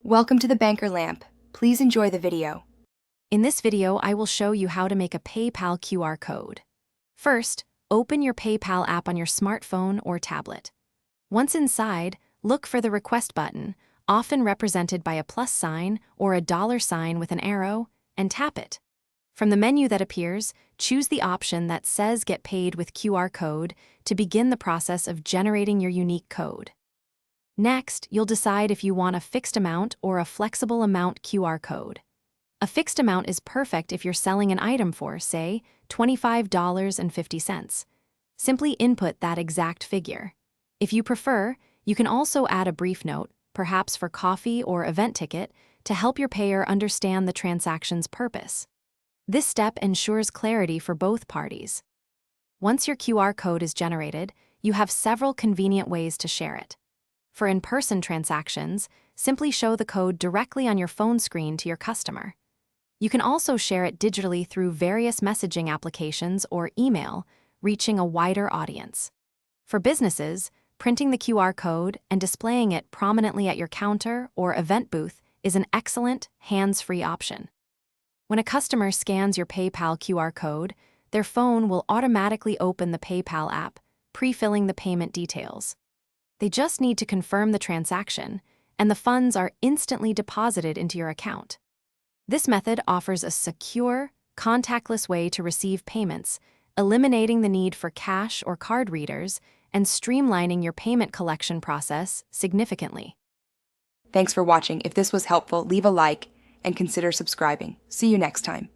Welcome to the Banker Lamp. Please enjoy the video. In this video, I will show you how to make a PayPal QR code. First, open your PayPal app on your smartphone or tablet. Once inside, look for the Request button, often represented by a plus sign or a dollar sign with an arrow, and tap it. From the menu that appears, choose the option that says Get Paid with QR Code to begin the process of generating your unique code. Next, you'll decide if you want a fixed amount or a flexible amount QR code. A fixed amount is perfect if you're selling an item for, say, $25.50. Simply input that exact figure. If you prefer, you can also add a brief note, perhaps for coffee or event ticket, to help your payer understand the transaction's purpose. This step ensures clarity for both parties. Once your QR code is generated, you have several convenient ways to share it. For in-person transactions, simply show the code directly on your phone screen to your customer. You can also share it digitally through various messaging applications or email, reaching a wider audience. For businesses, printing the QR code and displaying it prominently at your counter or event booth is an excellent, hands-free option. When a customer scans your PayPal QR code, their phone will automatically open the PayPal app, pre-filling the payment details. They just need to confirm the transaction, and the funds are instantly deposited into your account. This method offers a secure, contactless way to receive payments, eliminating the need for cash or card readers and streamlining your payment collection process significantly. Thanks for watching. If this was helpful, leave a like and consider subscribing. See you next time.